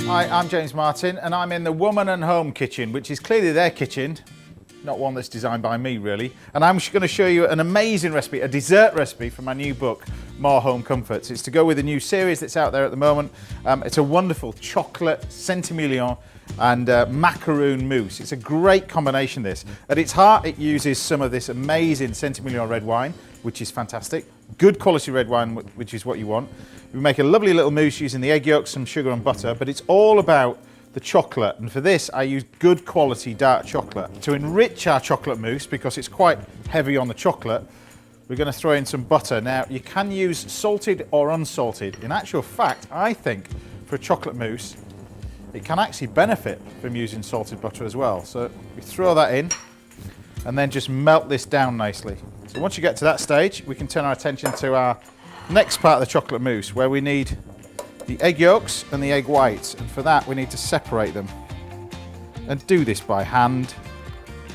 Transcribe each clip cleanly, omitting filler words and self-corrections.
Hi, I'm James Martin and I'm in the Woman and Home kitchen, which is clearly their kitchen, not one that's designed by me really. And I'm going to show you an amazing recipe, a dessert recipe from my new book, More Home Comforts. It's to go with a new series that's out there at the moment. It's a wonderful chocolate Emilion and macaroon mousse. It's a great combination, this. At its heart, it uses some of this amazing Emilion red wine, which is fantastic. Good quality red wine, which is what you want. We make a lovely little mousse using the egg yolks, some sugar and butter, but it's all about the chocolate. And for this, I use good quality dark chocolate. To enrich our chocolate mousse, because it's quite heavy on the chocolate, we're going to throw in some butter. Now, you can use salted or unsalted. In actual fact, I think for a chocolate mousse, it can actually benefit from using salted butter as well. So we throw that in and then just melt this down nicely. So once you get to that stage, we can turn our attention to our next part of the chocolate mousse, where we need the egg yolks and the egg whites. And for that, we need to separate them. And do this by hand,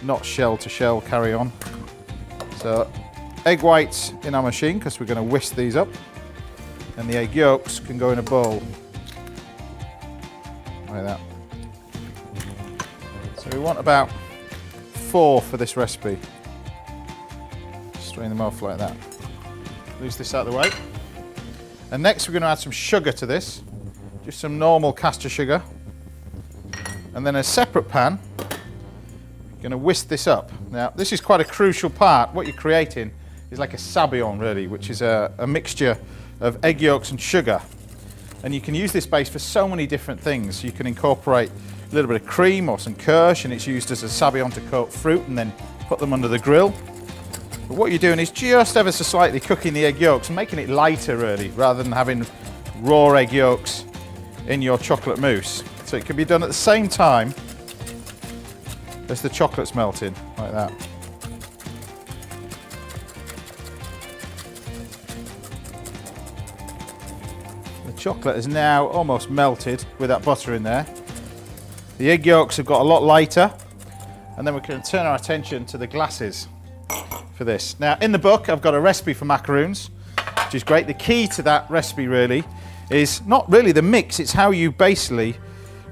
not shell to shell, carry on. So egg whites in our machine, because we're going to whisk these up. And the egg yolks can go in a bowl. Like that. So we want about 4 for this recipe. Strain them off like that. Loose this out of the way. And next we're going to add some sugar to this. Just some normal caster sugar. And then a separate pan, we're going to whisk this up. Now this is quite a crucial part. What you're creating is like a sabayon really, which is a mixture of egg yolks and sugar. And you can use this base for so many different things. You can incorporate a little bit of cream or some kirsch, and it's used as a sabayon to coat fruit and then put them under the grill. But what you're doing is just ever so slightly cooking the egg yolks and making it lighter really, rather than having raw egg yolks in your chocolate mousse. So it can be done at the same time as the chocolate's melting, like that. The chocolate is now almost melted with that butter in there. The egg yolks have got a lot lighter, and then we can turn our attention to the glasses for this. Now in the book I've got a recipe for macaroons, which is great. The key to that recipe really is not really the mix, it's how you basically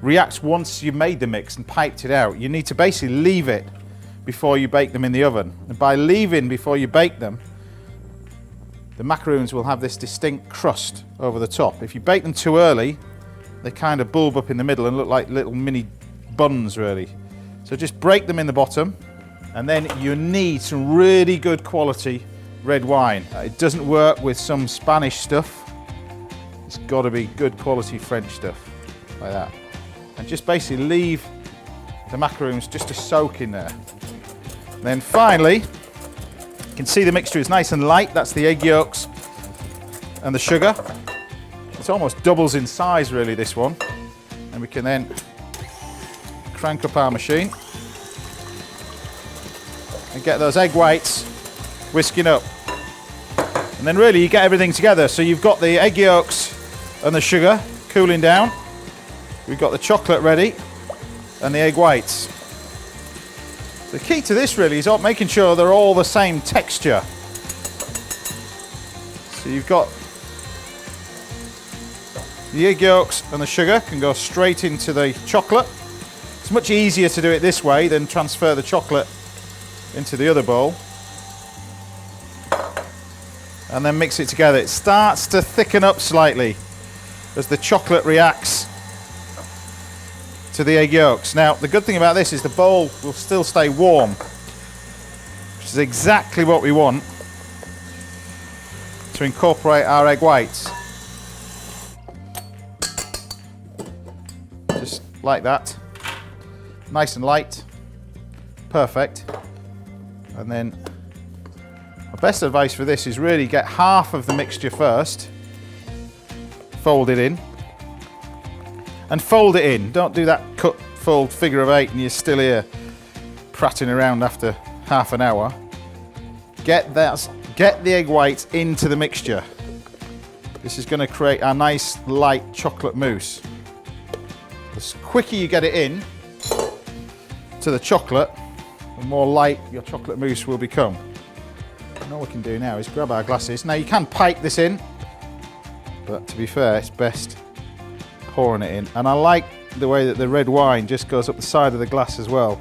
react once you've made the mix and piped it out. You need to basically leave it before you bake them in the oven. And by leaving before you bake them, the macaroons will have this distinct crust over the top. If you bake them too early, they kind of bulb up in the middle and look like little mini buns really. So just break them in the bottom. And then you need some really good quality red wine. It doesn't work with some Spanish stuff. It's got to be good quality French stuff, like that. And just basically leave the macaroons just to soak in there. And then finally, you can see the mixture is nice and light. That's the egg yolks and the sugar. It almost doubles in size really, this one. And we can then crank up our machine and get those egg whites whisking up. And then really you get everything together. So you've got the egg yolks and the sugar cooling down. We've got the chocolate ready and the egg whites. The key to this really is making sure they're all the same texture. So you've got the egg yolks and the sugar can go straight into the chocolate. It's much easier to do it this way than transfer the chocolate into the other bowl and then mix it together. It starts to thicken up slightly as the chocolate reacts to the egg yolks. Now the good thing about this is the bowl will still stay warm, which is exactly what we want to incorporate our egg whites. Just like that, nice and light, perfect. And then my best advice for this is really get half of the mixture first, fold it in, and fold it in. Don't do that cut, fold, figure of 8 and you're still here prattling around after half an hour. Get the egg whites into the mixture. This is going to create a nice light chocolate mousse. The quicker you get it in to the chocolate, the more light your chocolate mousse will become. And all we can do now is grab our glasses. Now you can pipe this in, but to be fair, it's best pouring it in. And I like the way that the red wine just goes up the side of the glass as well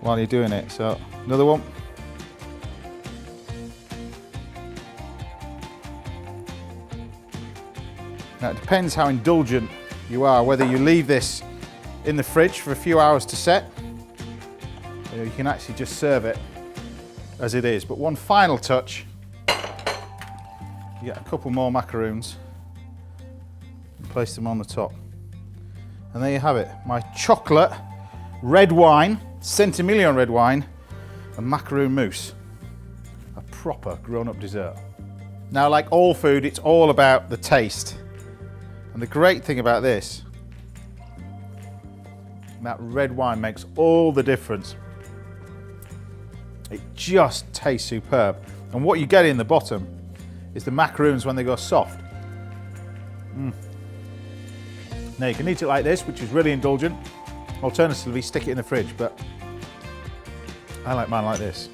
while you're doing it. So another one. Now it depends how indulgent you are, whether you leave this in the fridge for a few hours to set, or you can actually just serve it as it is. But one final touch, you get a couple more macaroons and place them on the top. And there you have it, my chocolate red wine, Emilion red wine, and macaroon mousse. A proper grown-up dessert. Now, like all food, it's all about the taste. And the great thing about this, that red wine makes all the difference. It just tastes superb. And what you get in the bottom is the macaroons when they go soft. Now you can eat it like this, which is really indulgent. Alternatively, stick it in the fridge, but I like mine like this.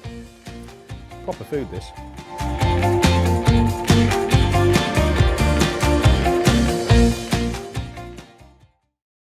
Proper food, this.